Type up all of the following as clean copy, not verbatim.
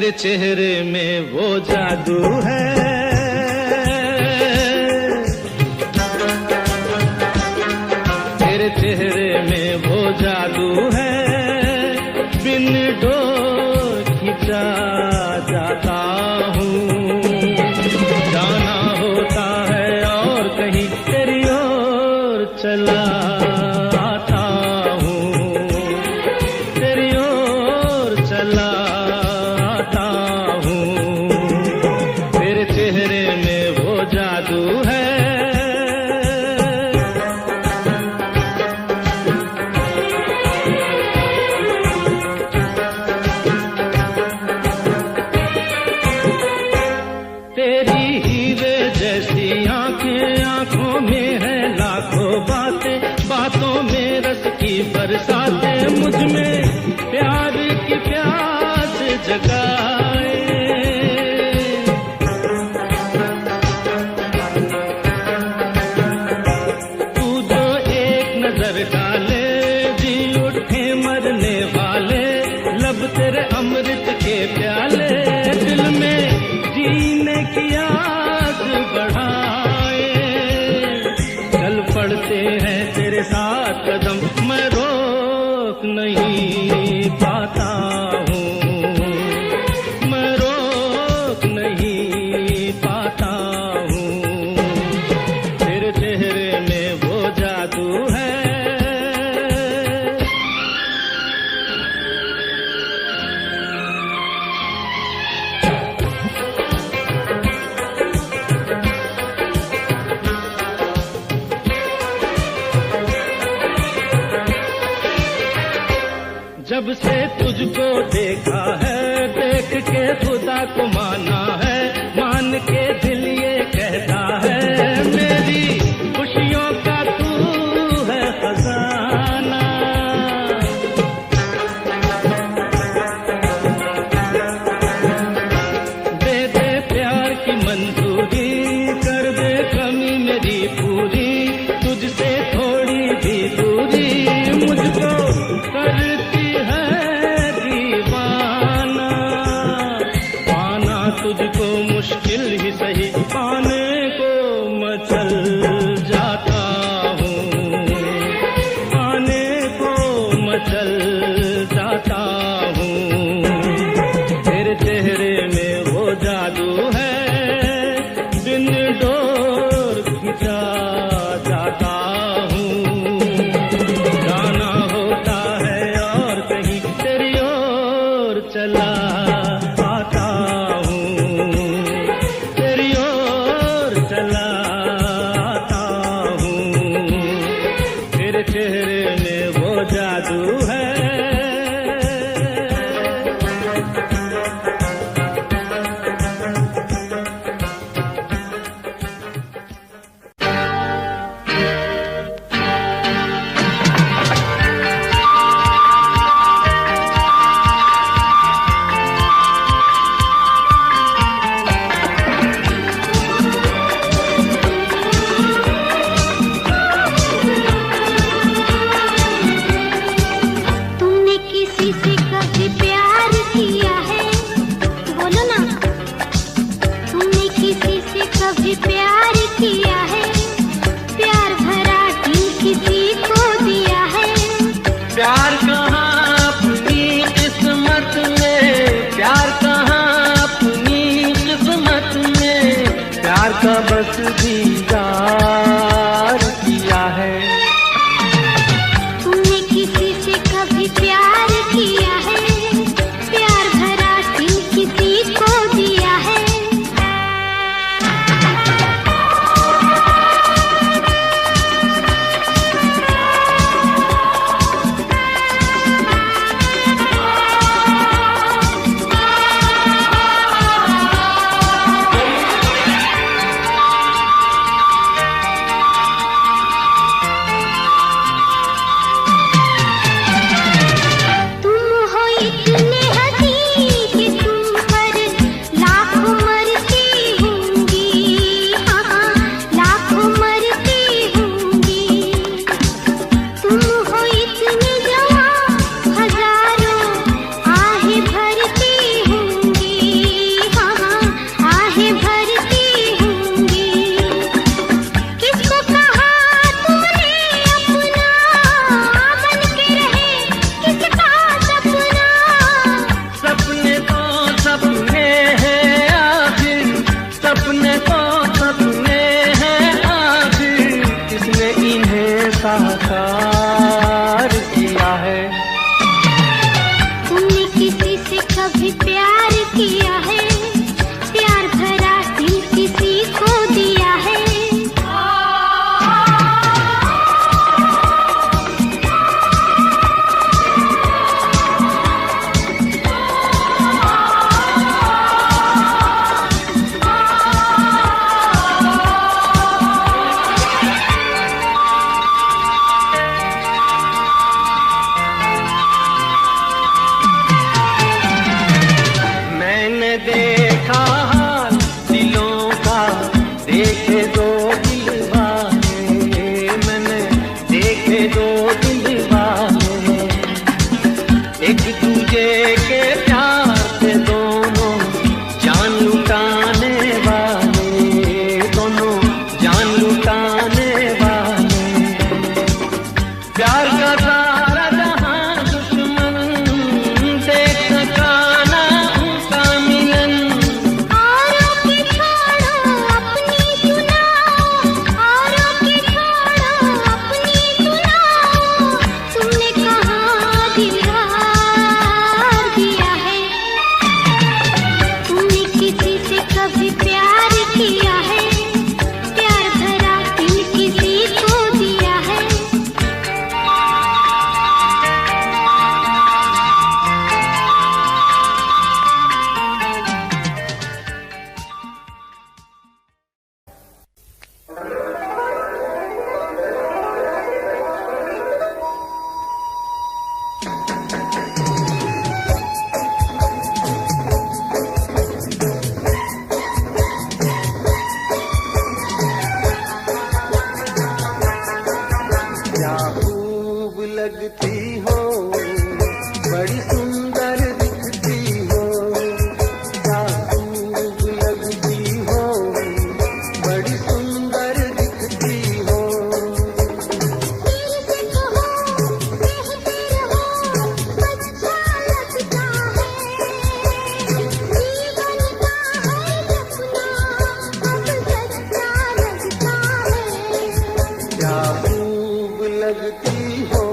तेरे चेहरे में वो जादू है, तेरे चेहरे में वो जादू है, बिन डोर खिंचा जाता हूँ, जाना होता है और कहीं तेरी ओर चला आता हूँ, तेरी ओर चला आता हूँ, तेरे चेहरे में वो जादू है। तेरी हीरे जैसी आंखें, आंखों में है लाखों बातें, बातों में रस की बरसातें, मुझ में प्यार की प्यास जगाए। तू जो एक नजर डाले जी उठे मरने वाले, लब तेरे अमृत के प्याले, दिल में जीने की आग बढ़ाए। चल पड़ते हैं तेरे साथ कदम, मैं रोक नहीं पाता हूँ, मैं रोक नहीं पाता हूँ, तेरे चेहरे में वो जादू है। जब से तुझको देखा है, देख के खुदा को माना है, मान के दिल ये कहता है, मेरी खुशियों का तू है खजाना। दे दे प्यार की मंजूरी, कर दे कमी मेरी पूरी, तुझसे थोड़ी भी दूरी मुझको करती है दीवाना। पाना तुझको मुश्किल ही सही, पाने को मचल जाता हूँ, पाने को मचल जाता हूँ, तेरे चेहरे में वो जादू है, बिन डोर खिंचा जाता हूँ, जाना होता है और कहीं तेरी ओर चला आता हूँ, तेरी ओर चला आता हूँ, तेरे चेहरे में वो जादू है। का बस दीदार किया है। तुमने किसी से कभी प्यार किया है, प्यार भरा दिल किसी को दिया है। भरती होंगी कभी प्यार किया है, प्यार भरा दिल किसी को दिया है। मैंने देखा हाल दिलों का, देखे दो दिल वाले, मैंने देखे दो दिल वाले, एक दूजे के प्यार से दोनों जान लुटाने वाले, दोनों जान लुटाने वाले। प्यार का सारा जहां दुश्मन देख सका ना उनका मिलन। औरों की छोड़ो अपनी सुनाओ, औरों की छोड़ो अपनी सुनाओ, तुमने कहाँ दिलदार दिया है, तुमने किसी से कभी प्यार किया है, प्यार भरा दिल किसी को दिया है। क्या खूब लगती हो, बड़ी सुंदर दिखती हो, क्या खूब लगती हो, बड़ी सुंदर दिखती हो। दिल से कहो कहते रहो, अच्छा लगता है, जीवन का है सपना अब सच्चा लगता है। क्या खूब लगती हो,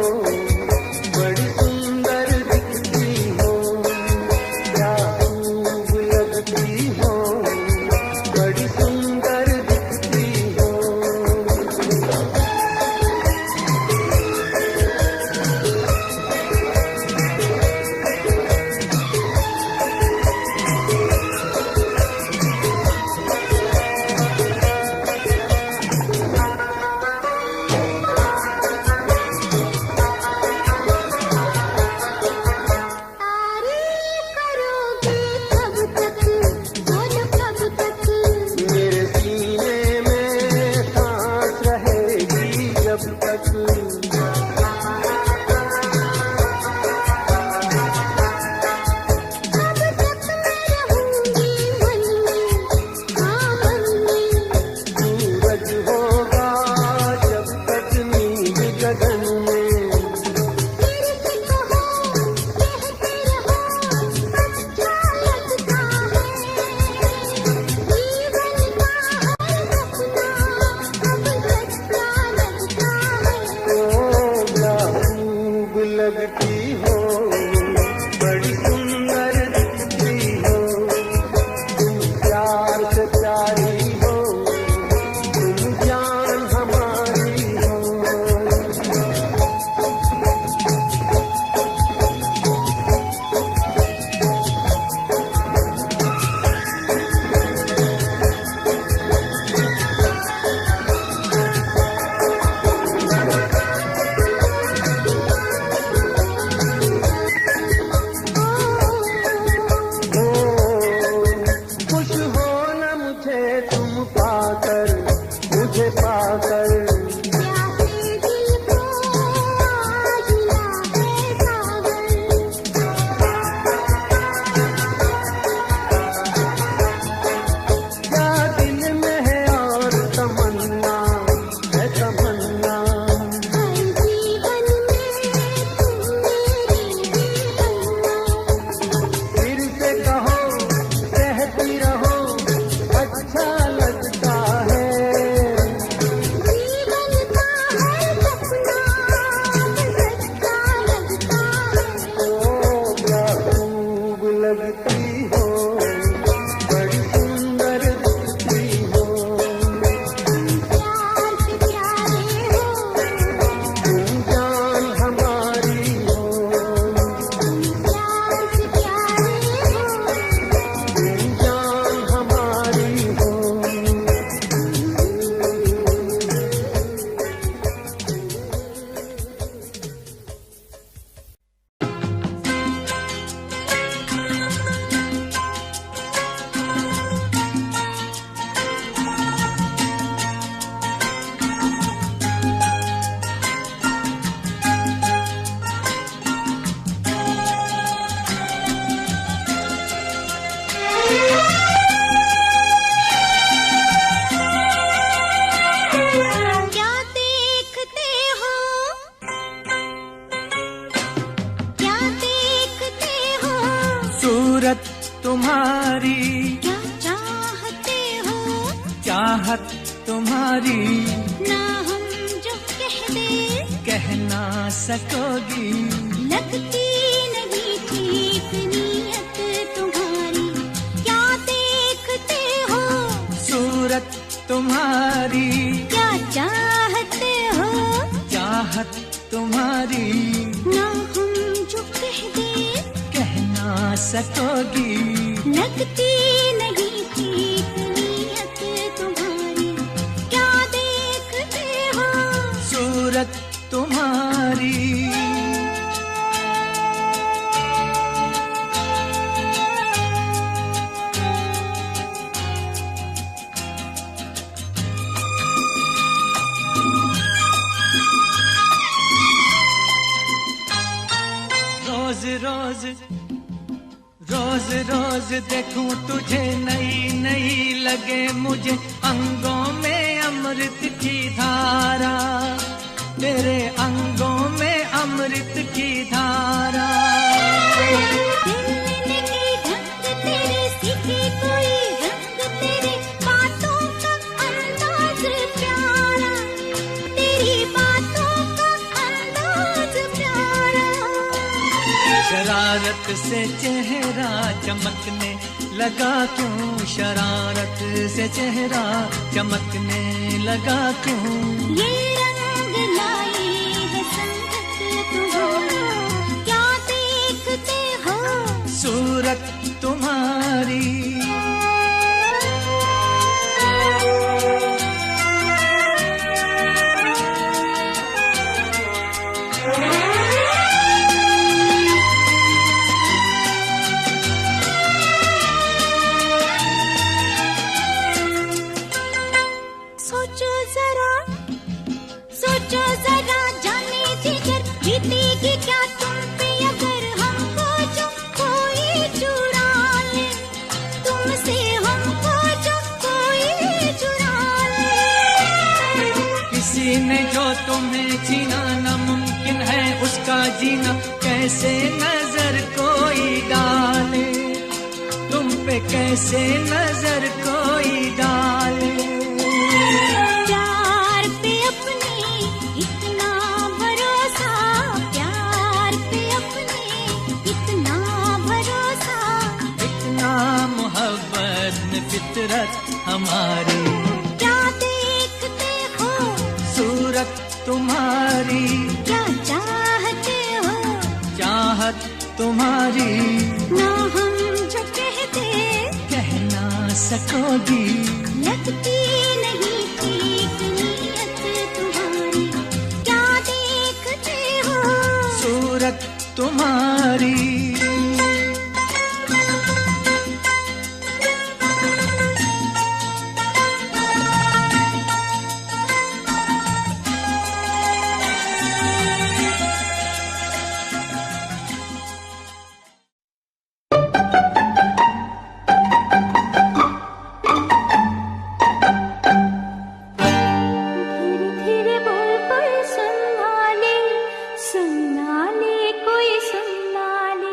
बड़ी सुंदर दिखती हो, क्या खूब लगती हो, बड़ी सुंदर दिखती हो। तारीफ करोगे कब तक, बोलो कब तक, मेरे सीने में सांस रहेगी जब तक। कब तक मैं रहूंगी मन में, हाँ मन में, सूरज होगा जब तक नींद गगन में। फिर से कहो कहते रहो, अच्छा लगता है, जीवन का हर सपना अब सच्चा लगता है। ओ क्या खूब लगती हो, बड़ी सुंदर दिखती हो, तुम प्यार से प्यारी हो, तुम जान हमारी हो। ओ सूरत तुम्हारी क्या चाहते हो, चाहत तुम्हारी ना हम जो कह दे कह ना सकोगी। लगती नहीं ठीक नीयत तुम्हारी, क्या देखते हो, सूरत तुम्हारी क्या चाहते हो, चाहत तुम्हारी ना हम जो कह दे कह ना सकोगी। लगती नहीं ठीक नीयत तुम्हारी, क्या देखते हो, सूरत तुम्हारी रोज रोज रोज रोज देखूं तुझे नई नई लगे मुझे अंगों में अमृत की धारा, तेरे अंगों में अमृत की धारा। दिल की ढंग तेरे सीखे कोई रंग, तेरे बातों का अंदाज प्यारा, तेरी बातों का अंदाज प्यारा। शरारत से चेहरा चमकने लगा क्यों, शरारत से चेहरा चमकने लगा क्यों। ये रंग लाई है संगत तुम्हारी, क्या देखते हो, सूरत तुम्हारी सोचो जरा, सोचो जरा, जाने जिगर बीतेगी क्या तुम पे अगर हमको जो कोई चुरा ले, तुमसे हमको जो कोई चुरा ले। किसी ने जो तुम्हें छीना नामुमकिन है उसका जीना, कैसे नजर कोई डाले, तुम पे कैसे नजर कोई डाले। प्यार पे अपने इतना भरोसा, प्यार पे अपने इतना भरोसा, इतना मोहब्बत में फितरत हमारी। क्या देखते हो, सूरत तुम्हारी क्या चाहते हो, चाहत तुम्हारी ना हम जो कहते कह ना सकोगी। लगती नहीं ठीक नीयत तुम्हारी, क्या देखते हो, सूरत तुम्हारी धीरे धीरे बोल कोई सुनना ले, सुनना ले कोई सुनना ले।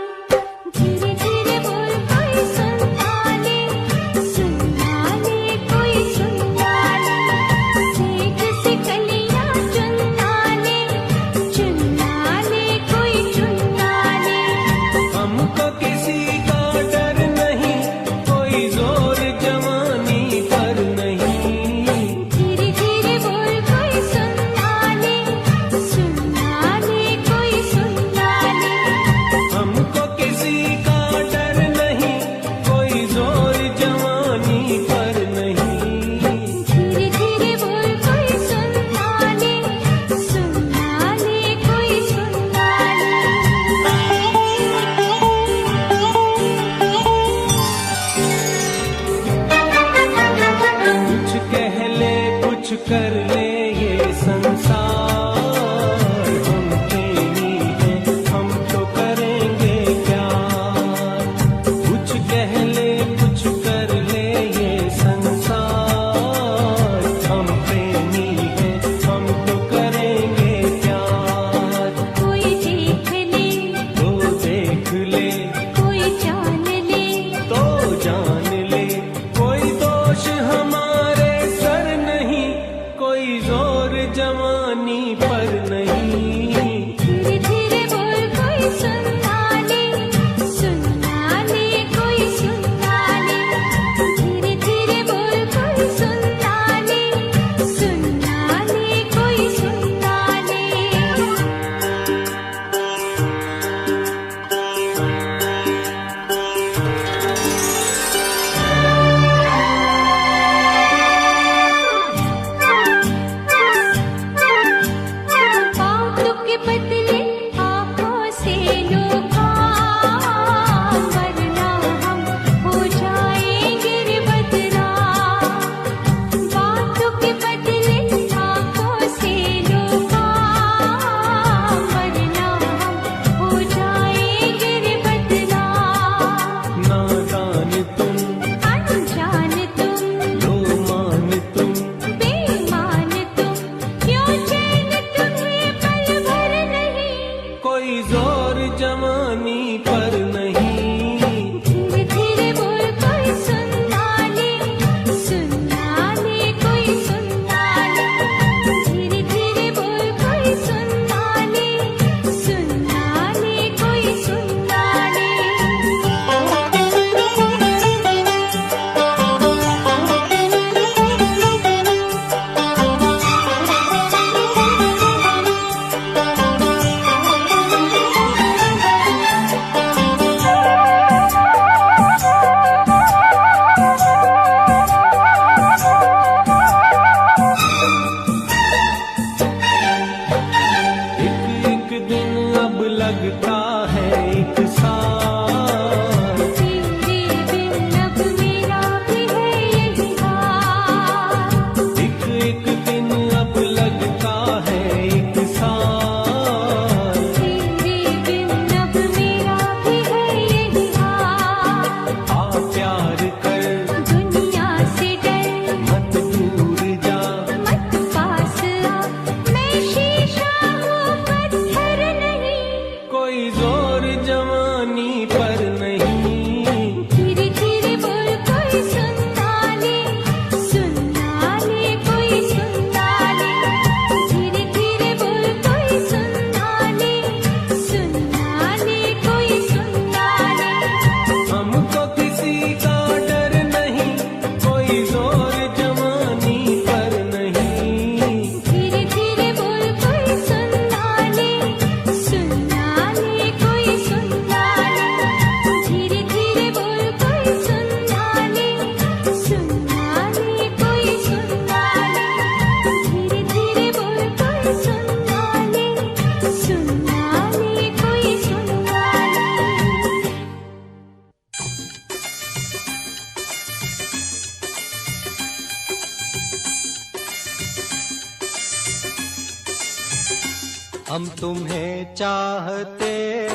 हम तुम्हें चाहते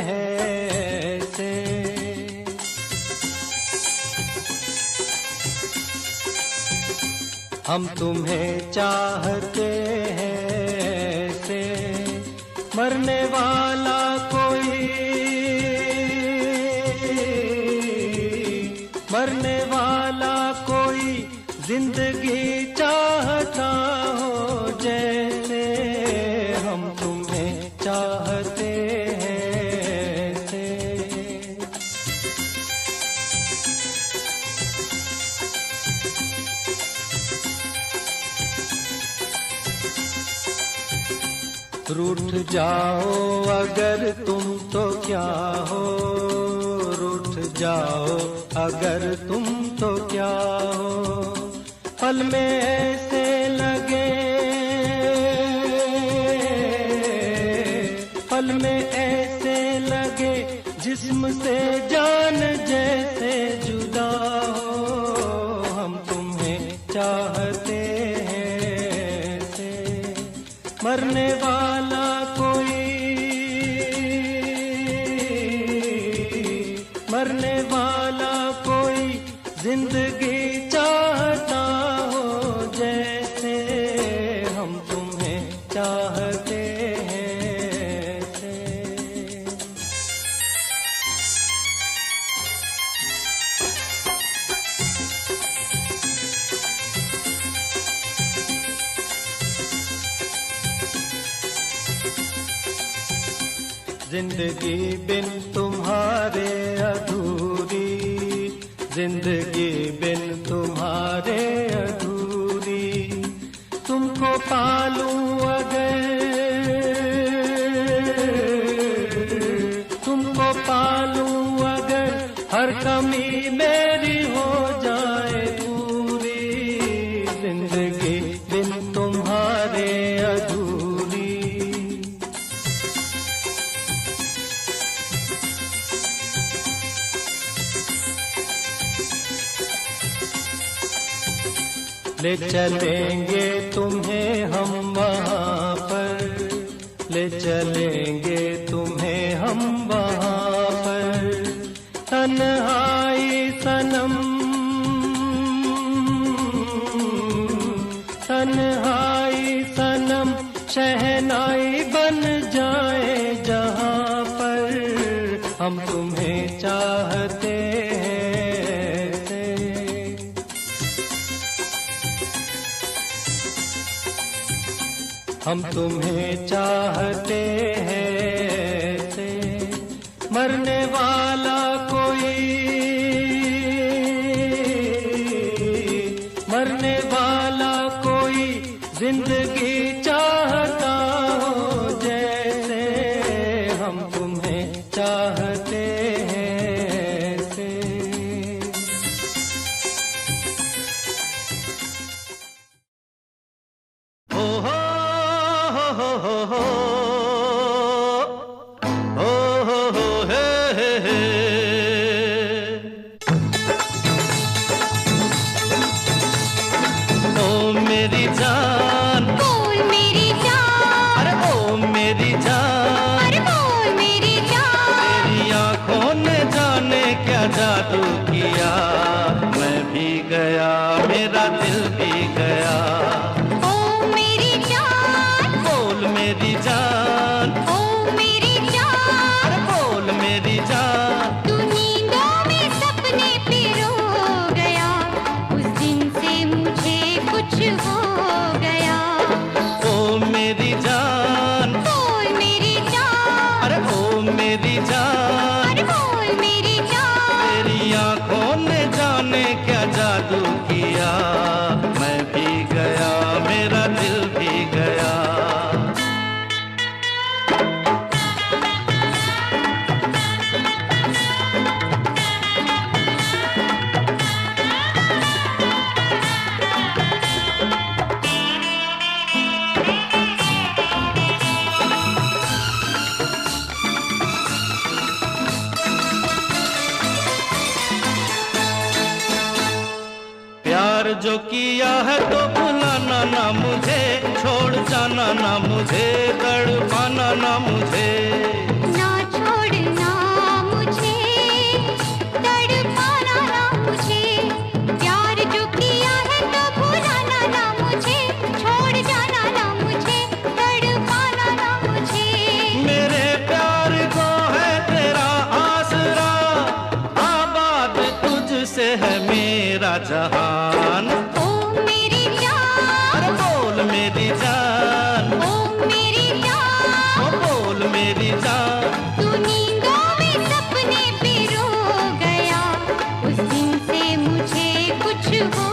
हैं ऐसे, हम तुम्हें चाहते हैं ऐसे, मरने वाला कोई, मरने वाला कोई जिंदगी चाहता हो जैसे, हम तुम्हें चाहते हैं ऐसे। रूठ जाओ अगर तुम तो क्या हो, रूठ जाओ अगर तुम तो क्या हो, पल में ऐसे लगे, पल में ऐसे लगे जिस्म से जान जैसे जुदा हो, हम तुम्हें चाहते हैं ऐसे, मरने वाला कोई, मरने वाला कोई जिंदगी चाहता हो जैसे, हम तुम्हें चाहते हैं ऐसे। जिंदगी बिन तुम्हारे अधूरी, जिंदगी बिन तुम्हारे अधूरी, तुमको पालूं अगर, तुमको पालूं अगर हर कमी मेरी हो जाए पूरी, जिंदगी बिन तुम्हारे अधूरी। ले चलेंगे तुम्हें हम वहाँ पर, ले चलेंगे तुम्हें हम वहाँ पर, तन्हाई सनम, तन्हाई सनम शहनाई बन जाए जहाँ पर, हम तुम्हें चाहते हैं ऐसे। हम तुम्हें चाहते हैं ऐसे, मरने वाला कोई, मरने वाला कोई जिंदगी चाहता हो जैसे, हम तुम्हें चाहते हैं ऐसे। ओ हो मेरी जान, बोल मेरी जान, अरे ओ मेरी जान, अरे बोल मेरी जान, तेरी आंखों ने जाने क्या जादू किया, मैं भी गया मेरा दिल भी गया। ओ मेरी जान, बोल मेरी जान, ओ मेरी जान, अरे बोल मेरी जान, तू नींदों में सपने पिरो गया, उस दिन से मुझे कुछ हो गया। ओ मेरी जान, बोल मेरी जान, अरे ओ मेरी जान, अरे बोल मेरी जान, तेरी आंखों ने जाने क्या जादू किया, मैं भी गया मेरा दिल भी गया। प्यार प्यार जो किया है तो भुलाना ना मुझे, छोड़ जाना ना मुझे, तड़पाना ना मुझे। ना छोड़ना मुझे, तड़पाना ना मुझे, प्यार जो किया है तो भुलाना ना मुझे, छोड़ जाना ना मुझे, तड़पाना ना मुझे। मेरे प्यार को है तेरा आसरा, आबाद तुझसे है मेरा जहान। ओ मेरी जान, अरे बोल मेरी जान, ओ मेरी जान, ओ बोल मेरी जान। तू नींदों में सपने पिरो गया, उस दिन से मुझे कुछ हो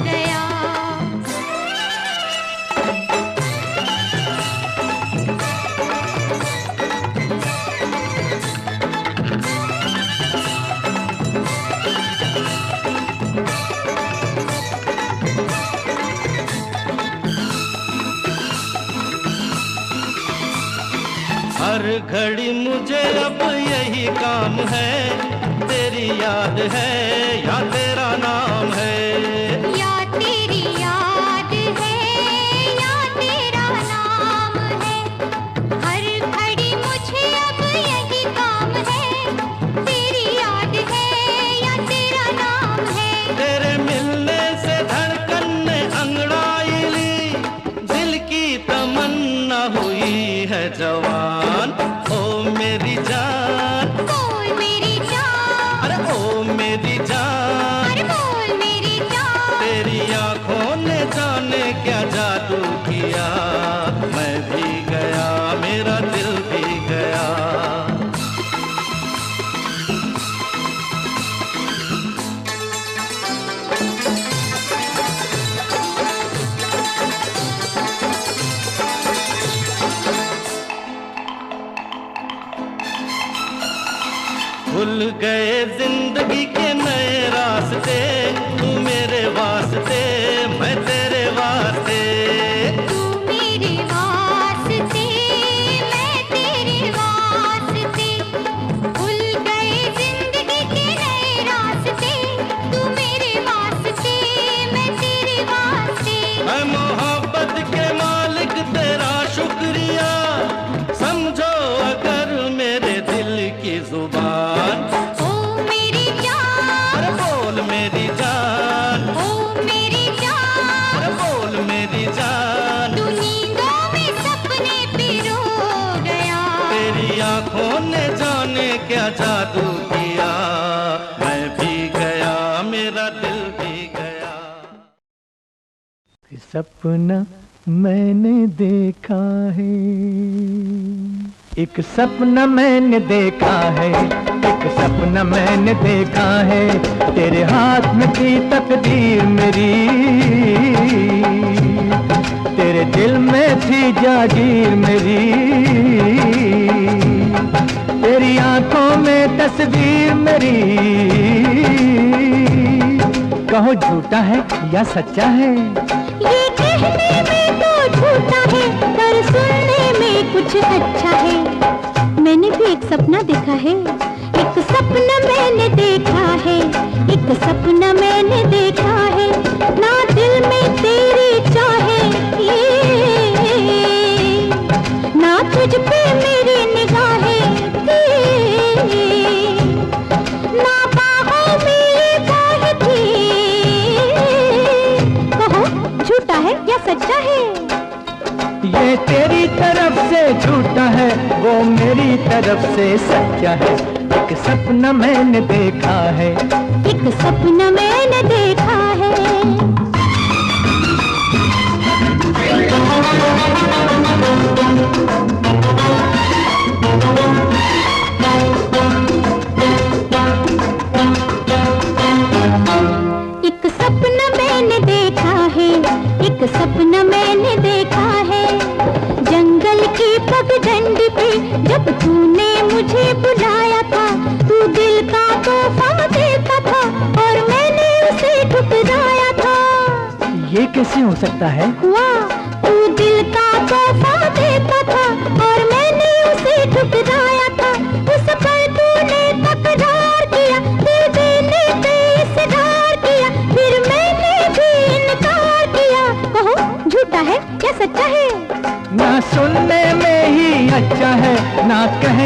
गया। हर घड़ी मुझे अब यही काम है, तेरी याद है या तेरा नाम है। या तेरी याद है या तेरा नाम है, हर घड़ी मुझे अब यही काम है, तेरी याद है या तेरा नाम है। तेरे मिलने से धड़कन ने अंगड़ाई ली, दिल की तमन्ना हुई है जवान। ओ मेरी जान, बोल मेरी जान, अरे ओ मेरी जान। अरे बोल मेरी जान, तेरी आंखों ने जाने क्या जादू किया, मैं भी गया मेरा दिल भी गया। भूल गए जिंदगी के नए रास्ते, तू मेरे वास्ते मैं तेरे वास्ते। तू मेरे वास्ते मैं तेरे वास्ते, भूल गए जिंदगी के नए रास्ते, तू मेरे वास्ते मैं तेरे वास्ते। मैं मोहब्बत के मालिक तेरा शुक्रिया, समझो अगर मेरे दिल की जुबान। ओ मेरी जान, अरे बोल मेरी जान, ओ मेरी जान, अरे बोल मेरी जान। तू नींदों में सपने पिरो गया, तेरी आंखों ने जाने क्या जादू किया, मैं भी गया मेरा दिल भी गया। सपना मैंने देखा है, एक सपना मैंने देखा है, एक सपना मैंने देखा है, तेरे हाथ में थी तकदीर मेरी, तेरे दिल में थी जागीर मेरी, तेरी आंखों में तस्वीर मेरी। कहो झूठा है या सच्चा है, ये कहने में तो झूठा है, पर सुनने में कुछ अच्छा है। मैंने भी एक सपना देखा है, एक सपना मैंने देखा है, एक सपना मैंने देखा है, ना दिल में तेरी चाहे, ना तुझ पे मेरी निगाहें थी, ना बाहों में ये बाहें थी। कहो झूठा है या सच्चा है, ये तेरी तरफ से झूठा है, वो मेरी तरफ से सच्चा है। एक सपना मैंने देखा है, एक सपना मैंने देखा है। एक सपना मैंने देखा है, एक सपना मैंने देखा है, जंगल की पगडंडी पे जब तूने मुझे बुलाया था, तू दिल का तोहफा देता था और मैंने उसे ठुकराया था। ये कैसे हो सकता है, हुआ तू दिल का तोहफा देता था और मैंने उसे ठुकराया था, उस पर तूने तकरार किया, दे देने पे इसरार किया, फिर मैंने भी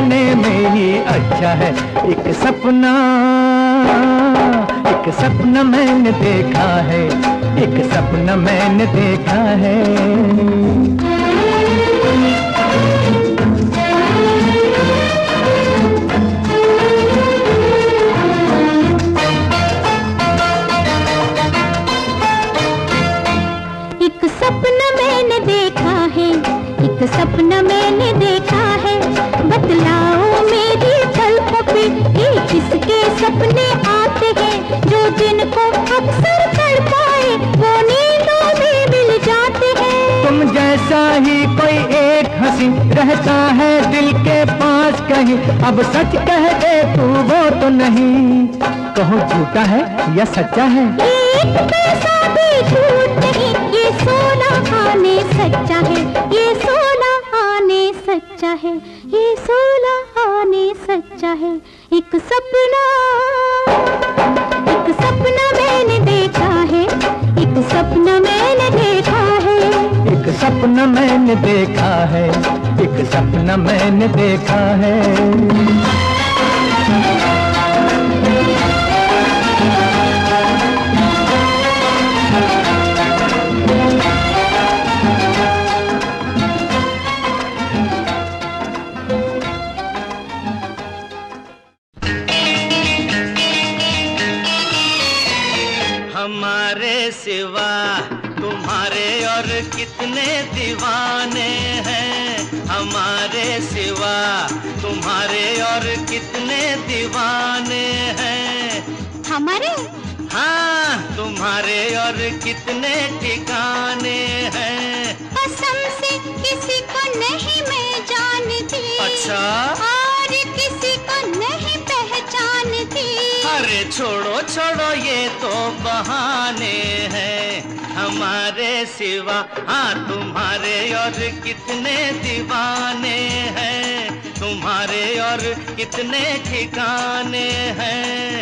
रहने में ही अच्छा है। एक सपना मैंने देखा है, एक सपना मैंने देखा है। एक सपना मैंने देखा है, एक सपना मैंने देखा है। बतलाओ मेरी पलकों पे ये किसके सपने आते हैं, जो दिन को अक्सर कर पाए वो नींदों में मिल जाते हैं। तुम जैसा ही कोई एक हंसी रहता है दिल के पास कहीं, अब सच कह दे तू वो तो नहीं, कहो झूठा है या सच्चा है। एक पैसा भी झूठ नहीं, ये सोना आने सच्चा है, ये सोना आने सच्चा है, ये सोना आने सच्चा है। एक सपना मैंने देखा है, एक सपना मैंने देखा है। एक सपना मैंने देखा है, एक सपना मैंने देखा है। हमारे सिवा तुम्हारे और कितने दीवाने हैं, हमारे सिवा तुम्हारे और कितने दीवाने हैं। हमारे? हाँ, तुम्हारे और कितने ठिकाने हैं। कसम से किसी को नहीं मैं जानती। अच्छा? और किसी को नहीं पहचानती। अरे छोड़ो छोड़ो ये तो बहाने हैं, हमारे सिवा हाँ तुम्हारे और कितने दीवाने हैं, तुम्हारे और कितने ठिकाने हैं।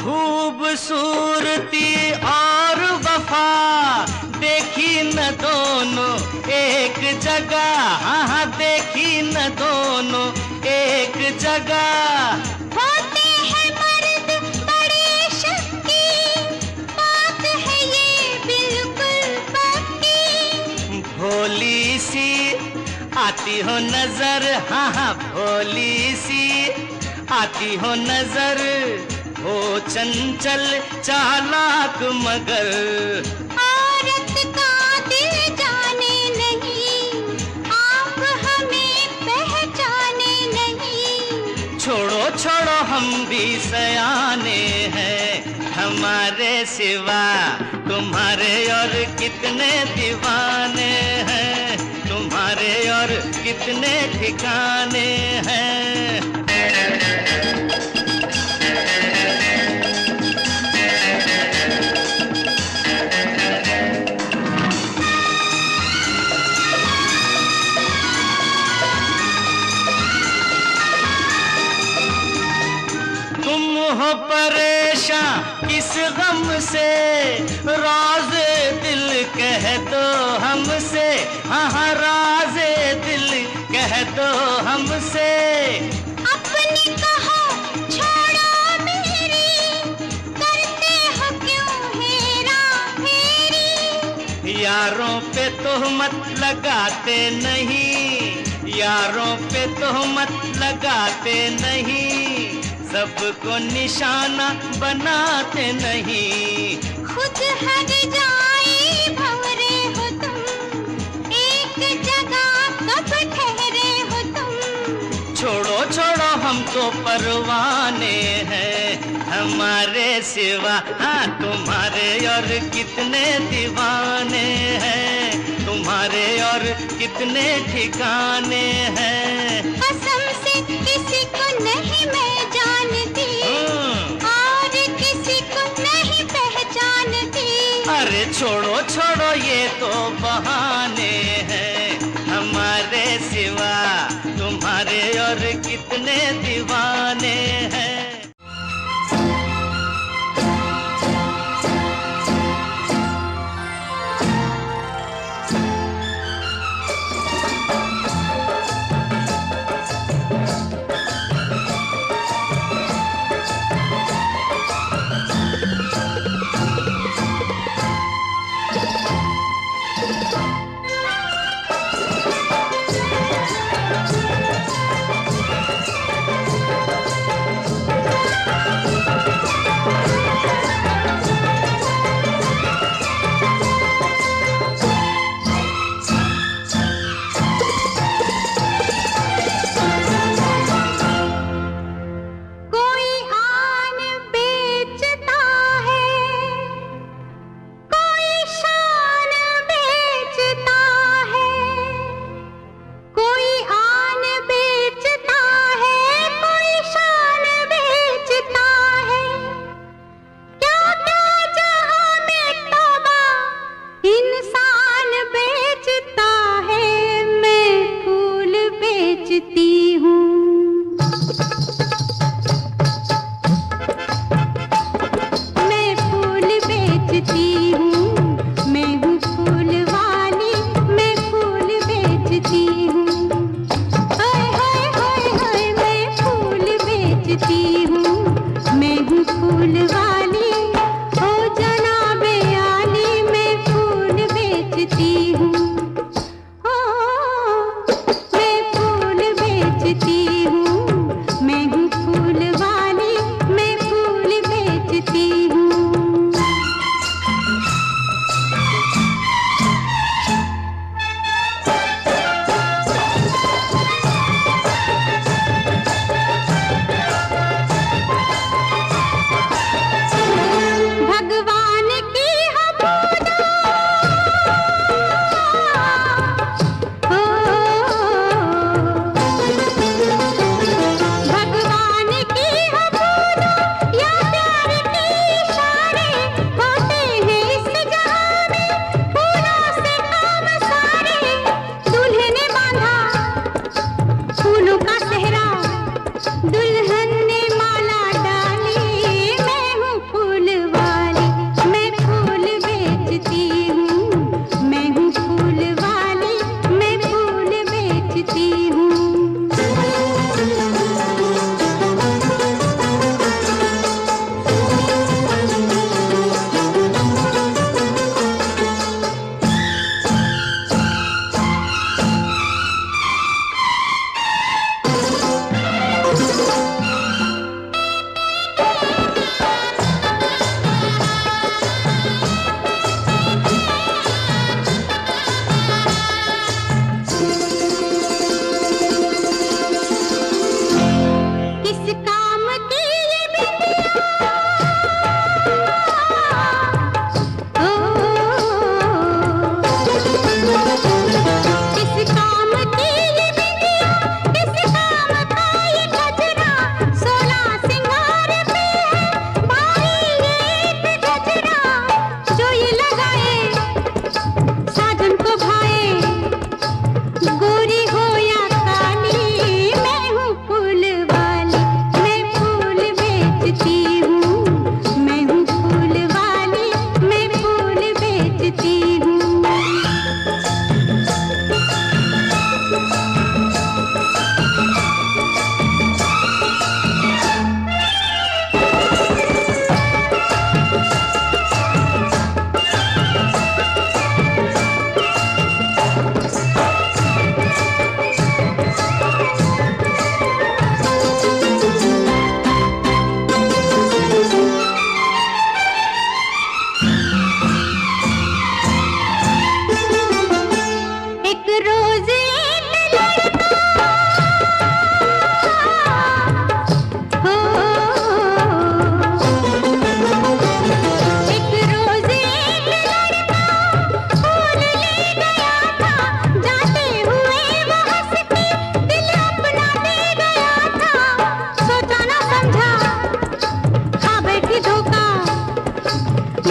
खूबसूरती और वफा देखी न दोनों एक जगह, हाँ हाँ देखी न दोनों एक जगह। होते हैं मर्द बड़े शक्की, बात है ये बिल्कुल पक्की। भोली सी आती हो नजर, हाँ हाँ भोली सी आती हो नजर, हो चंचल चालाक मगर। औरत का दिल जाने नहीं, आप हमें पहचाने नहीं। छोड़ो छोड़ो हम भी सयाने हैं, हमारे सिवा तुम्हारे और कितने दीवाने हैं, तुम्हारे और कितने ठिकाने हैं। हो परेशान किस गम से, राज़े दिल कह दो हमसे, हाँ हाँ राज़े दिल कह दो हमसे। अपनी कहो छोड़ो मेरी, करते हो क्यों हेरा फेरी। यारों पे तोहमत लगाते नहीं, यारों पे तोहमत लगाते नहीं, सबको निशाना बनाते नहीं। खुद हर जाए भंवरे हो तुम, एक जगह कब ठहरे हो तुम। छोड़ो छोड़ो हम तो परवाने हैं, हमारे सिवा हाँ तुम्हारे और कितने दीवाने हैं, तुम्हारे और कितने ठिकाने हैं। कसम से किसी को नहीं मैं जानती, और किसी को नहीं पहचानती। अरे छोड़ो छोड़ो ये तो बहाने हैं, हमारे सिवा तुम्हारे और कितने दीवाने हैं।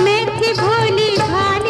मैं थी भोली भाली।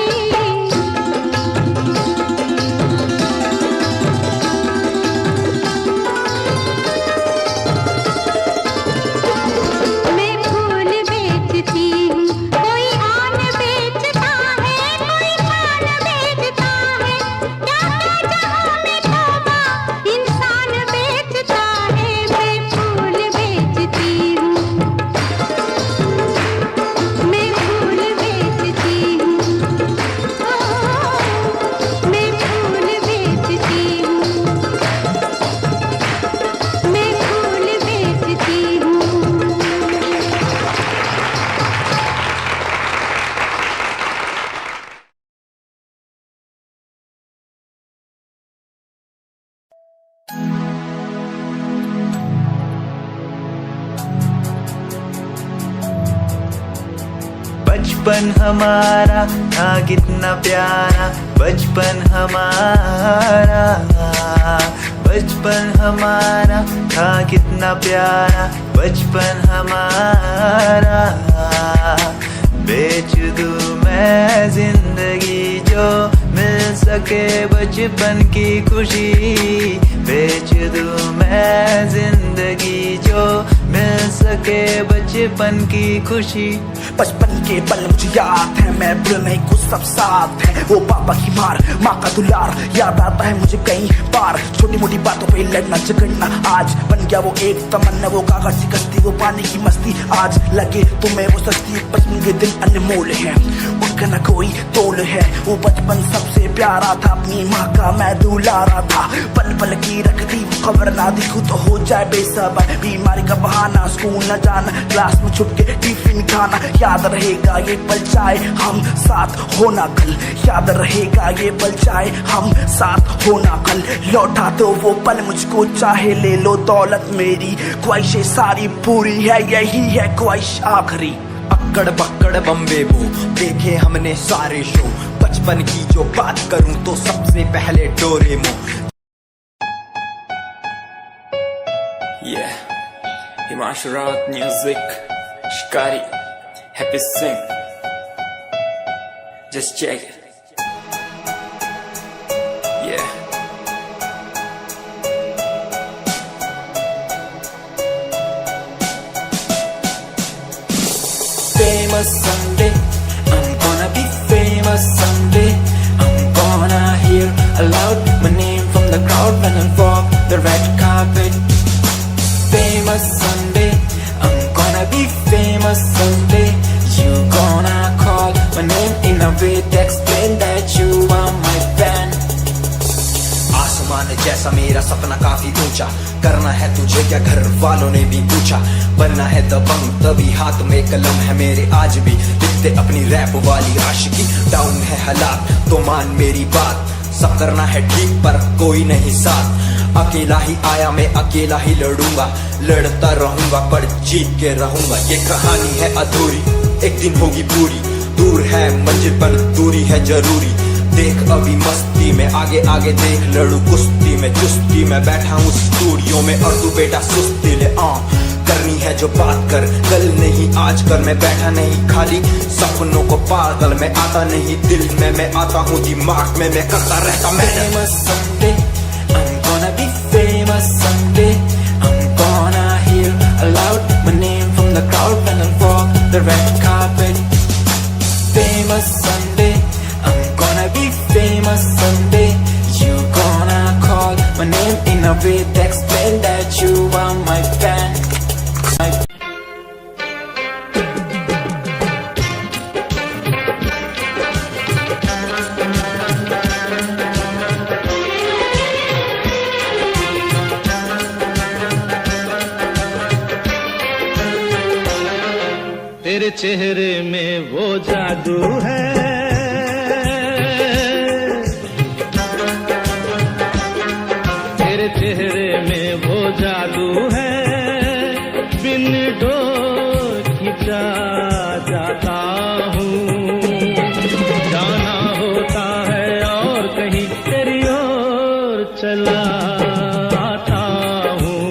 बचपन हमारा था कितना प्यारा, बचपन हमारा, बचपन हमारा था कितना प्यारा, बचपन हमारा। बेच दूं मैं जिंदगी जो मिल सके बचपन की खुशी, बेच दूं मैं जिंदगी जो मिल सके बचपन की खुशी। बचपन के पल मुझे याद है, मैं भूल नहीं कुछ सब साथ है। वो पापा की मार, माँ का दुलार याद आता है मुझे कई बार। छोटी मोटी बातों पे लड़ना झगड़ना आज बन गया वो एक तमन्ना, वो कागज की कश्ती, वो पानी की मस्ती। आज लगे तुम्हें वो सस्ती, बचपन के दिन अनमोल है, उनका न कोई तोल है। वो बचपन सबसे प्यारा था, अपनी माँ का मैं दुलारा था। पल पल की रखती खबर ना दिखूं तो हो जाए बेसब्र, बीमारी का बहाना, स्कूल न जाना, क्लास में छुप के टिफिन खाना। याद रहेगा ये पल चाहे हम साथ होना कल, याद रहेगा ये पल चाहे हम साथ होना कल। लौटा दो वो पल मुझको, चाहे ले लो दौलत मेरी, ख्वाहिशें सारी पूरी है, यही है ख्वाहिश आखिरी। अक्कड़ बक्कड़ बम्बे बो देखे हमने सारे शो, बचपन की जो बात करूं तो सबसे पहले डोरेमो। Himanshu Rawat music, Shikari, Happy Singh. Just check it. Yeah. Famous someday, I'm gonna be famous someday. I'm gonna hear aloud my name from the crowd when I walk the red carpet. Famous someday, I'm gonna be famous someday. You gonna call my name in a way to explain that you are my fan. आसमान जैसा मेरा सपना काफी ऊंचा, करना है तुझे क्या घर वालों ने भी पूछा। बनना है दबंग तभी हाथ में कलम है मेरे, आज भी लिखते अपनी रैप वाली आशिकी। डाउन है हालात तो मान मेरी बात, सब करना है ठीक पर कोई नहीं साथ। अकेला ही आया मैं अकेला ही लड़ूंगा, लड़ता रहूंगा पर जीत के रहूंगा। ये कहानी है अधूरी, एक दिन होगी पूरी। दूर है मंजिल पर दूरी है जरूरी। देख अभी मस्ती में आगे आगे देख, लड़ू कुश्ती में चुस्ती में। बैठा हूँ स्टूडियो में और तू बेटा सुस्ती ले। करनी है जो बात कर, कल नहीं आज कर। मैं बैठा नहीं खाली सपनों को पागल, मैं आता नहीं दिल में, मैं आता हूँ दिमाग में, मैं करता रहता मैं। Famous someday, I'm gonna be famous someday. I'm gonna hear aloud my name from the crowd when I walk the red carpet. Famous someday, I'm gonna be famous someday. You gonna call my name in a way to explain that you are my fan. तेरे चेहरे में वो जादू है, तेरे चेहरे में वो जादू है, बिन डोर खिंचा जाता हूँ। जाना होता है और कहीं तेरी ओर चला आता हूँ,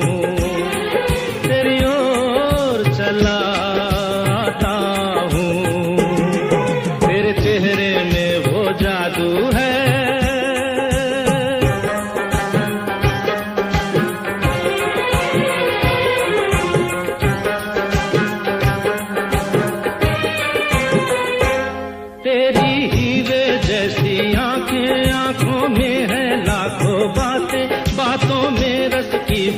तेरी ओर चला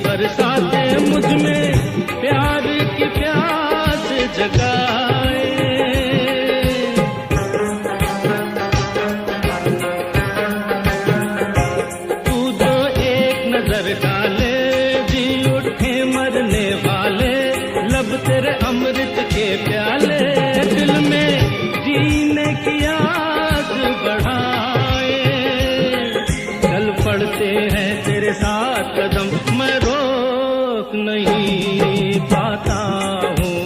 बरसाते मुझ में प्यार की प्यास जगाए। तू जो एक नजर डाले जी उठे मरने वाले, लब तेरे अमृत के प्याले दिल में जीने की आस बढ़ाए। चल पड़ते हैं तेरे साथ कदम, मैं रोक नहीं पाता हूँ,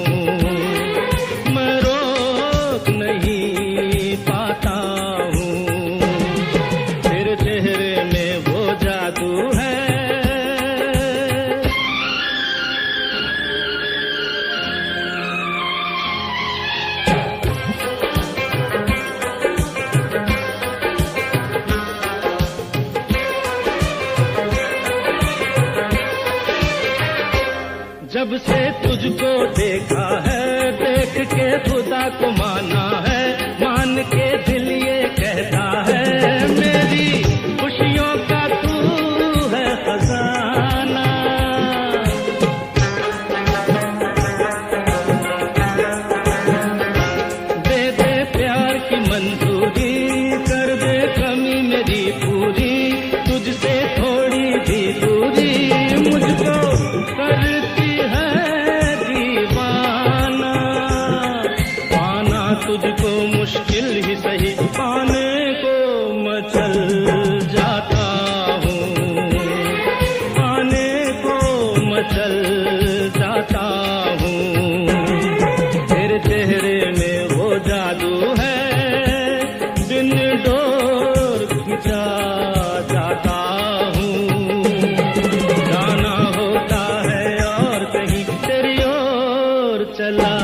मैं रोक नहीं जब से तुझको देखा है, देख के खुदा को माना है, मान के दिल ये कहता है, मेरी खुशियों का तू है खजाना। दे दे प्यार की मंजूरी, कर दे कमी मेरी पूरी, तुझसे थोड़ी भी दूरी मुझको करती है दीवाना। पाना तुझको मुश्किल ही सही, पाने को मचल जाता हूँ, पाने को मचल जाता हूँ। तेरे चेहरे में वो जादू है, बिन डोर खिंचा जाता हूँ। जाना होता है और कहीं तेरी ओर चला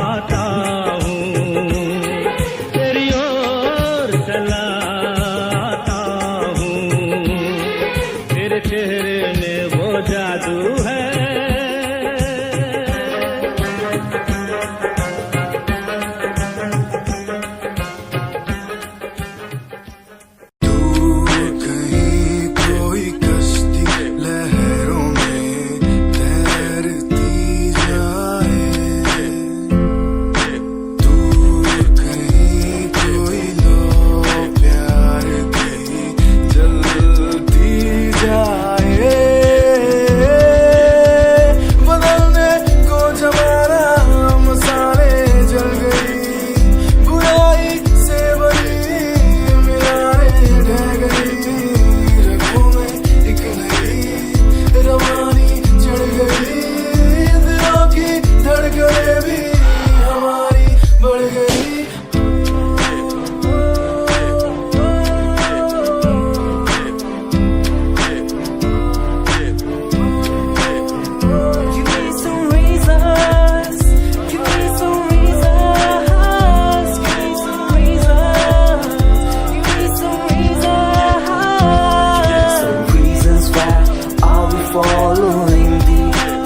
आता हूँ, तेरी ओर चला आता हूँ। तेरे चेहरे में वो जादू है। कहीं कोई कश्ती लहरों में तैरती जाए, दूर कहीं कोई लो प्यार की जलती जाए। बदलने को जमाना मसाले जल गई, बुराई से बनी मिलाने ढह गई। रगों में एक नई रवानी चढ़ गई, दिलों की धड़कनें भी हमारी बढ़ गई। Give me some reasons, give me some reasons, give me some reasons, give me some reasons. Some reasons why are we following the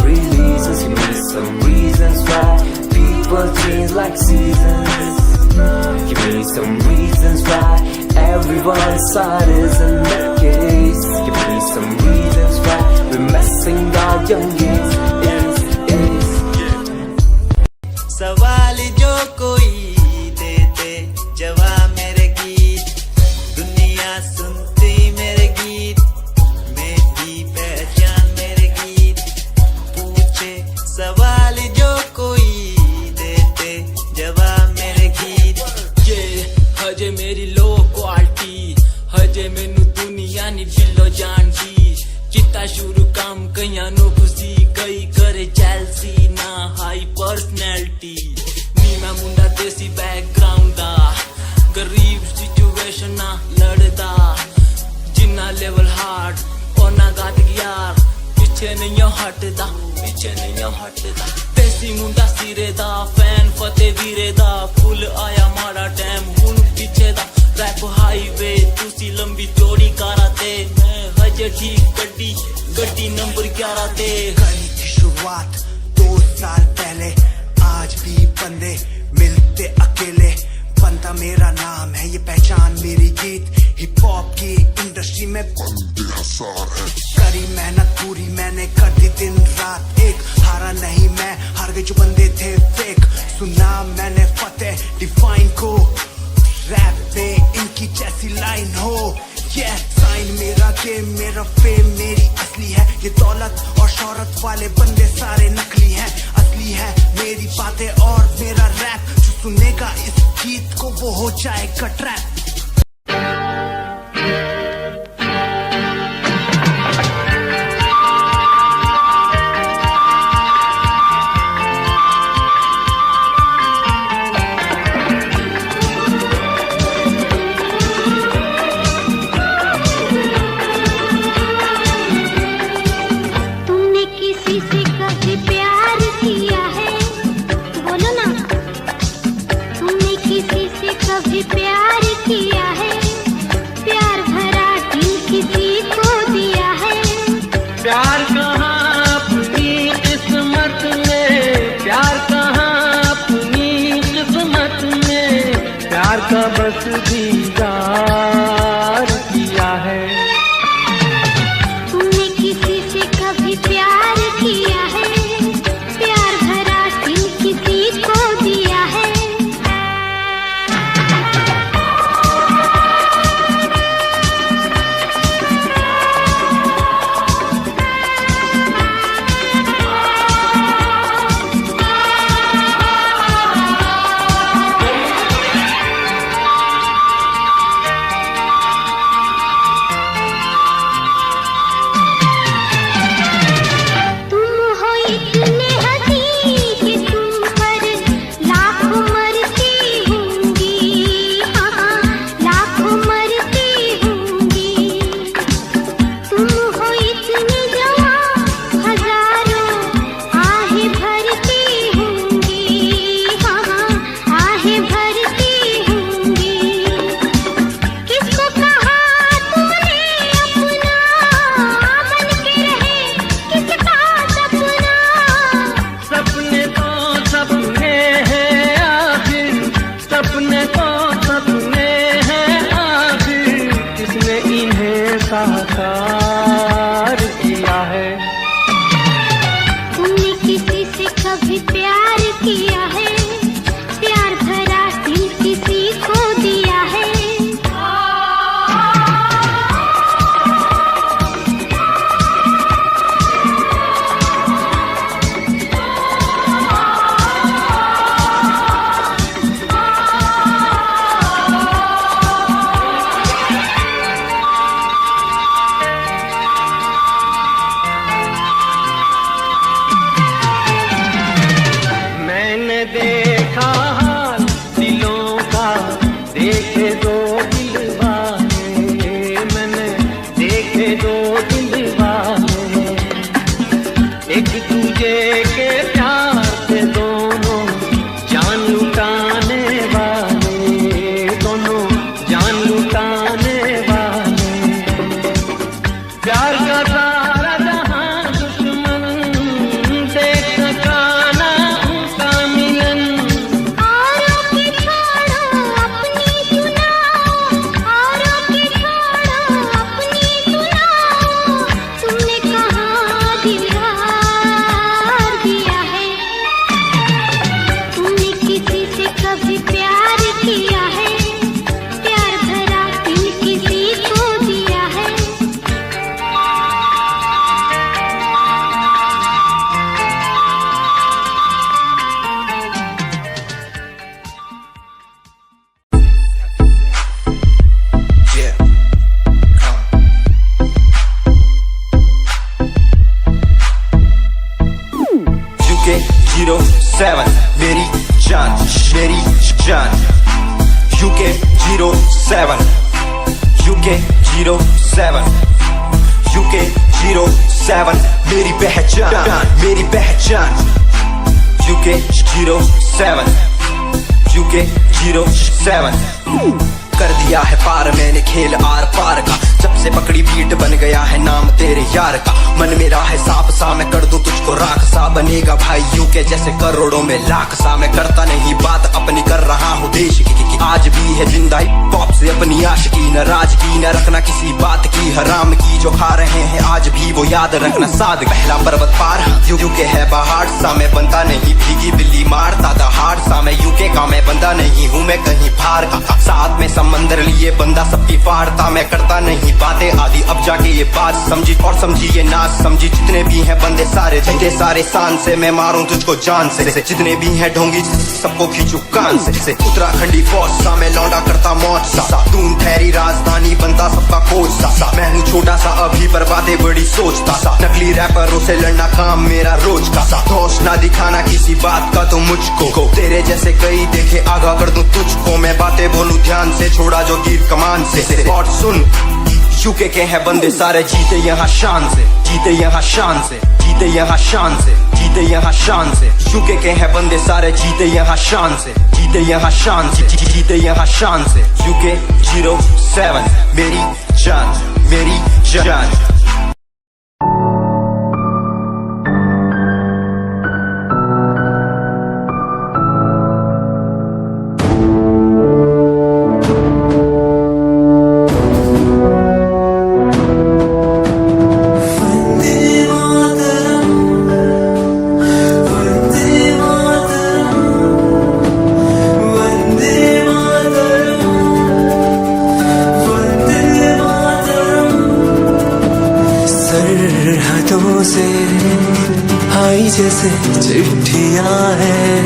releases? Give me some reasons why people change like seasons. Give me some reasons why everyone's side is in the case. Give me some reasons why we're messing our young is. सवाल जो कोई देते जवाब मेरे गीत, दुनिया सुनती मेरे गीत, मेरी पहचान मेरे गीत। पूछे सवाल जो कोई देते जवाब मेरे गीत। ये हजे मेरी लो क्वालिटी, हजे मैनू दुनिया नी दिलो जानदी। किता शुरू काम कईयां नो खुशी, कई करे चैलसी ना हाई पर्सनैलिटी। नी मैं मुंडा देसी बैकग्राउंड दा, गरीब सिचुएशन ना लड़दा। जिन्ना लेवल हार्ड ओना गात यार, पीछे नहीं हटदा, पीछे नहीं हटदा। देसी मुंडा सिरे दा, फैन फतेह वीरे दा। फुल आया माड़ा टाइम हुन पीछे दा। रैप हाईवे तुसी लंबी चौड़ी कारा ते, मैं हजे ठीक गड्डी गड्डी नंबर 11 ते। करी थी शुरुआत 2 साल पहले, आज भी बंदे मिलते अकेले। बनता मेरा नाम है, ये पहचान मेरी गीत। हिप हॉप की इंडस्ट्री में बंदे हजार है। करी मेहनत पूरी मैंने, कर दी दिन रात एक। हारा नहीं मैं, हार गए जो बंदे थे फेक। सुना मैंने फतेह डिफाइन को, रैप पे इनकी जैसी लाइन हो। ये साइन मेरा गेम, मेरा फेम मेरी असली है। ये दौलत और शोहरत वाले बंदे सारे नकली हैं, असली है मेरी बातें और मेरा रैप। जो सुनेगा इस गीत को वो हो जाएगा ट्रैप। कभी प्यार किया दो दिल वाले, एक दूजे के प्यार से दोनों जान लुटाने वाले, दोनों जान लुटाने वाले। प्यार का सारा जहां दुश्मन देख सका ना उनका मिलन। औरों की छोड़ो अपनी सुनाओ, औरों की छोड़ो अपनी सुनाओ, तुमने कहाँ दीवार दिया है, तुमने किसी से कभी प्यार किया है, प्यार भरा दिल किसी को दिया है। Yeah. UK 07 मेरी जान, मेरी जान। UK 07 UK 07 UK 07 मेरी पहचान, मेरी पहचान। UK 07 UK 07 कर दिया है पार मैंने खेल आर पार का, जब से पकड़ी बीट बन गया है नाम तेरे यार का। मन मेरा है सांप सा, मैं कर दूं तुझको राख सा, बनेगा भाई यूके जैसे करोड़ों में लाख सा। मैं करता नहीं बात अपनी, कर रहा हूँ देश की, आज भी है जिंदा हिप हॉप से अपनी आशिकी। नाराजगी न रखना किसी बात की, हराम की जो खा रहे हैं आज भी वो याद रखना साद। पहला पर्वत पार यूके है पहाड़ सा, मैं बनता नहीं भीगी बिल्ली मारता दहाड़ सा। मैं यूके का मैं बंदा नहीं हूँ मैं कहीं बाहर का, साथ में समंदर लिए बंदा सबकी फाड़ता। मैं करता नहीं बातें आदि, अब जाके ये बात समझी और समझी ये नाच समझी। जितने भी हैं बंदे सारे झंडे सारे शान से, मैं मारूं तुझको जान से। जितने भी हैं ढोंगी सबको खींचू कान से। उत्तराखंडी फौज सा मैं लौंडा करता मौज सा, दून ठहरी राजधानी बनता सबका खोज सा। मैं हूँ छोटा सा अभी पर बातें बड़ी सोचता सा, नकली रैपरों से लड़ना काम मेरा रोज का सा। दोष ना दिखाना किसी बात का तो मुझको, तेरे जैसे कई देखे आगा कर दूं तुझको। मैं बातें बोलूं ध्यान से, छोड़ा जो तीर कमान से। और सुन यूके के हैं बंदे सारे, जीते यहाँ शान से, जीते यहाँ शान से, जीते यहाँ शान से, जीते यहाँ शान से। यूके के हैं बंदे सारे, जीते यहाँ शान से, जीते यहाँ शान से, जीते यहाँ शान से। यूके 07 मेरी जान, मेरी जान। सरहदों से आई जैसे चिट्ठियां हैं,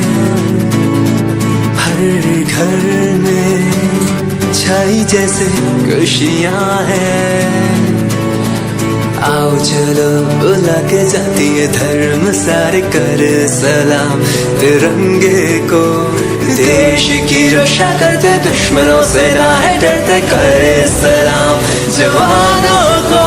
हर घर में छाई जैसे खुशियां हैं। आओ चलो बुला के जाती है धर्म सारे, कर सलाम तिरंगे को। देश की रक्षा करते दुश्मनों से ना है डरते, करे सलाम जवानों को।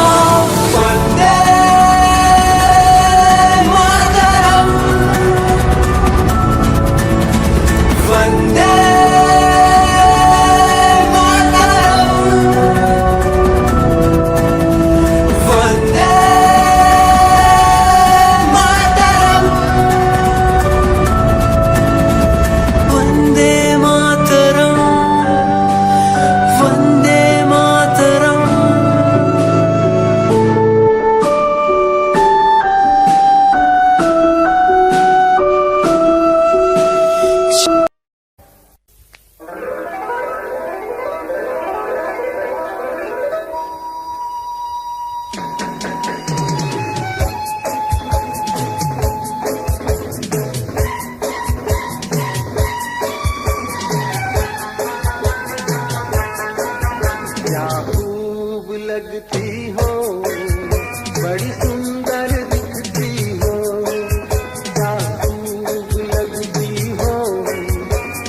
लगती हो, बड़ी सुंदर दिखती हो, क्या खूब लगती हो,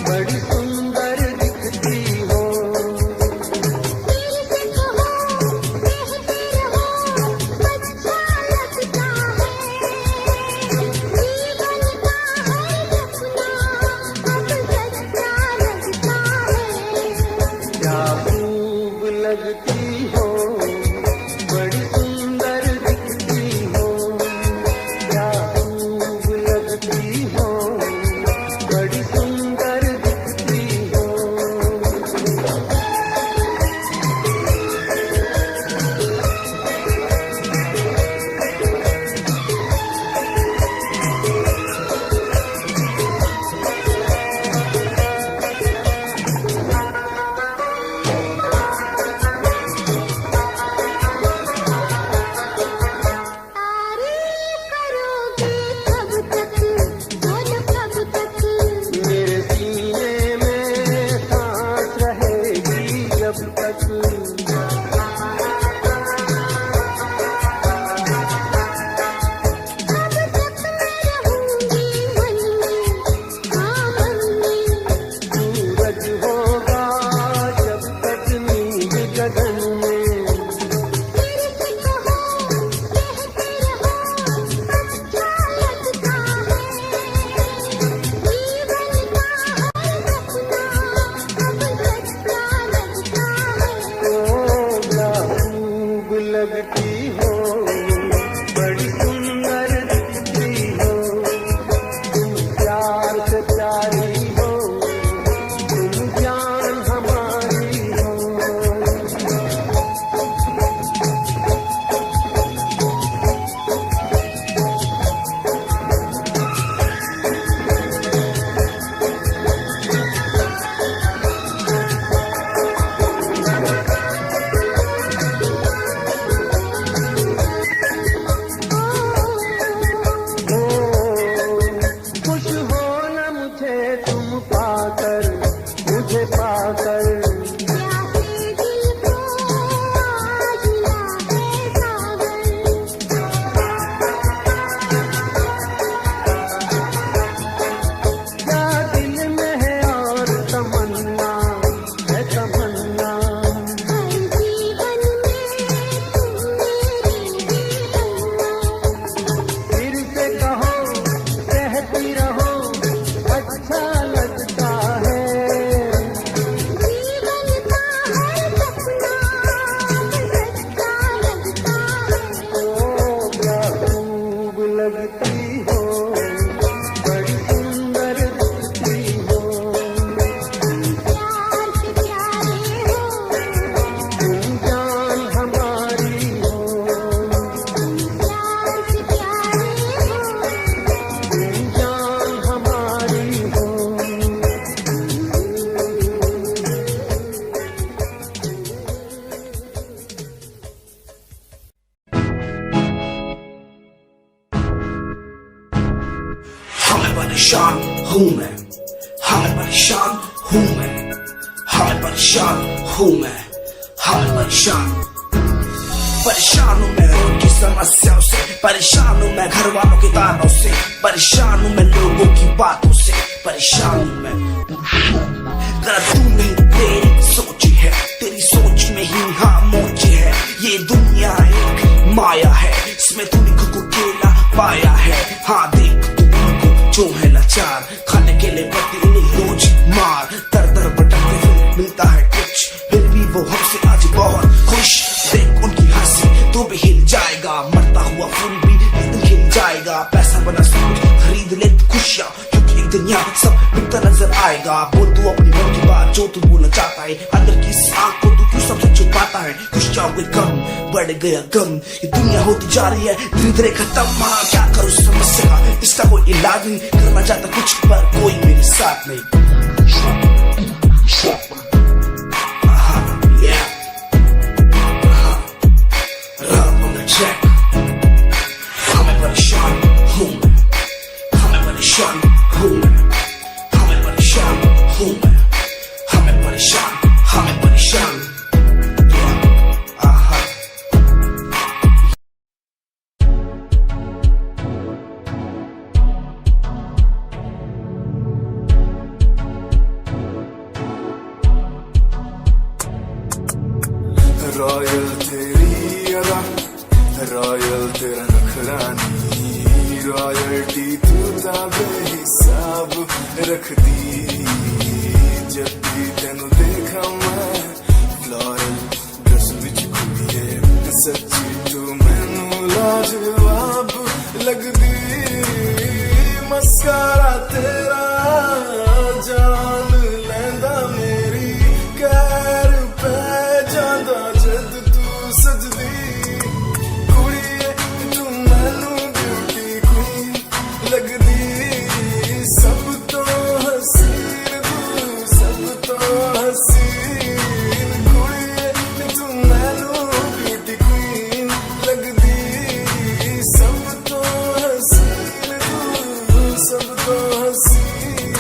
बड़ी सुंदर दिखती हो। दिखती हो, बड़ी सुंदर दिखती हो, तुम प्यार से प्यारी हो, तुम जान हमारी हो। खुश हो न मुझे तुम पाकर, मुझे पाकर, प्यासे दिल को आज लागे सागर। क्या दिल में है और तमन्ना है तमन्ना, हर जीवन में तुम मेरी तमन्ना। फिर से कहो कहती रहो अच्छा लगता है। जीवन का हर सपना सच्चा लगता है। ओ क्या खूब लगती हो, बड़ी सुंदर दिखती हो, प्यार से प्यारे हो, तुम जान हमारी हो, प्यार से प्यारे हो, तुम जान हमारी हो। हाँ मैं परेशान हूँ मैं, हाँ मैं परेशान हूँ मैं, हाँ मैं परेशान हूँ मैं, हाँ मैं परेशान परेशान हूँ मैं रोज की समस्याओं से, परेशान हूँ मैं घर वालों के तानों से, परेशान हूँ मैं लोगों की बातों से, परेशान हूँ मैं। गलत तू नहीं तेरी सोच है, तेरी सोच में ही हाँ मोच है। ये दुनिया एक माया है, इसमें तूने खुद को अकेला पाया है। हाँ देख तू उनको जो है लाचार, खाने के लिए पड़ती उन्हें रोज मार। दर दर भटकते फिर मिलता है कुछ, फिर भी वो हमसे आज बहुत खुश। देख उनकी हंसी तो भी हिल जाएगा, मरता हुआ फूल भी एक दिन खिल जाएगा। पैसा बना सब कुछ खरीद ले खुशियाँ, क्योंकि एक दिन यहाँ सब बिकता नजर आएगा। बोल तू अपनी मन की बात जो तू बोलना चाहता है, अंदर की इस आग को तू क्यों सबसे छुपाता है। खुशियाँ हुए कम बढ़ गया गम, ये दुनिया होती जा रही है धीरे धीरे खत्म। हाँ क्या करूँ समस्या का, इसका कोई इलाज नहीं, करना चाहता कुछ पर कोई मेरे साथ नहीं। हाँ मैं परेशान हूँ मैं, हाँ मैं परेशान हूँ मैं, हाँ मैं परेशान हूँ मैं, हाँ मैं परेशान, हाँ मैं परेशान। रॉयल तेरी अदा, रॉयल तेरा नखरानी, रॉयल्टी तू बेहिसाब रखदी। जब भी तेनू देखा मैं फ्लोरल ड्रेस विच कुड़िए, सच्ची तू मैनू लाजवाब लगदी। मस्कारा तेरा जान लैंदा मेरी, कैर पै जांदा जद तू सजदी। कुड़िए तू मैनू ब्यूटी क्वीन लगदी, सब तो हसीन तू, सब तो हसीन। कुड़िए तू मैनू ब्यूटी क्वीन लगदी, सब तो हसीन तू, सब तो हसीन।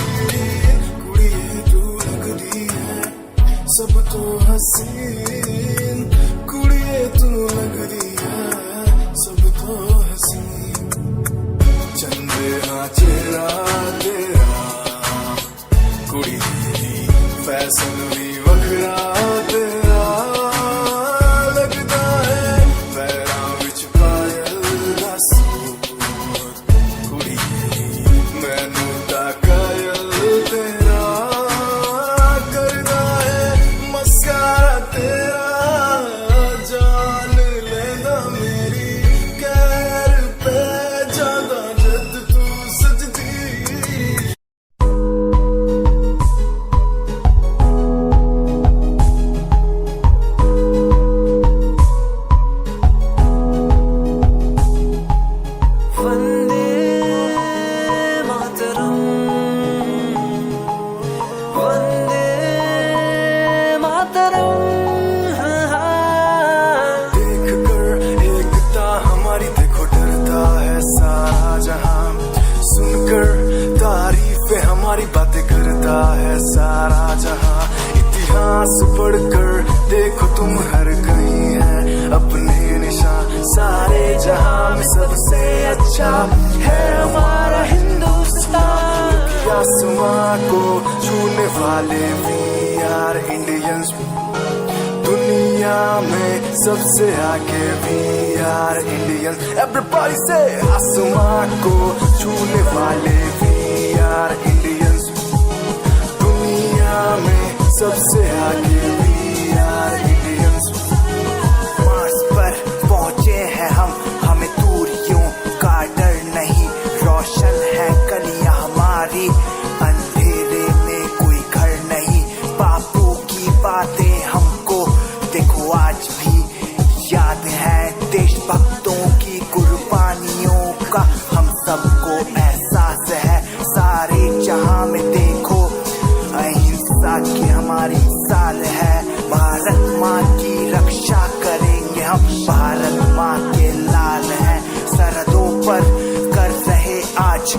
हमारी बातें करता है सारा जहां, इतिहास पढ़कर देखो तुम हर कहीं है अपने निशान, सारे जहां में सबसे अच्छा है हमारा हिंदुस्तान। आसमां को छूने वाले वी आर इंडियंस, दुनिया में सबसे आगे वी आर इंडियंस। एवरीबॉडी से आसमां को छूने वाले वी आर इंडियंस, दुनिया में सबसे आगे वी आर इंडियंस। मार्स पर पहुंचे हैं हम, हमें दूरियों का डर नहीं, रोशन है गलियां हमारी, अंधेरे में कोई घर नहीं। बापू की बातें हमको देखो आज भी याद है, देशभक्तों की कुर्बानियों का हम सबको एहसास है। सारे जहां में देखो अहिंसा की हमारी साल है, भारत माँ की रक्षा करेंगे हम, भारत माँ के लाल हैं, सरहदों पर कर रहे आज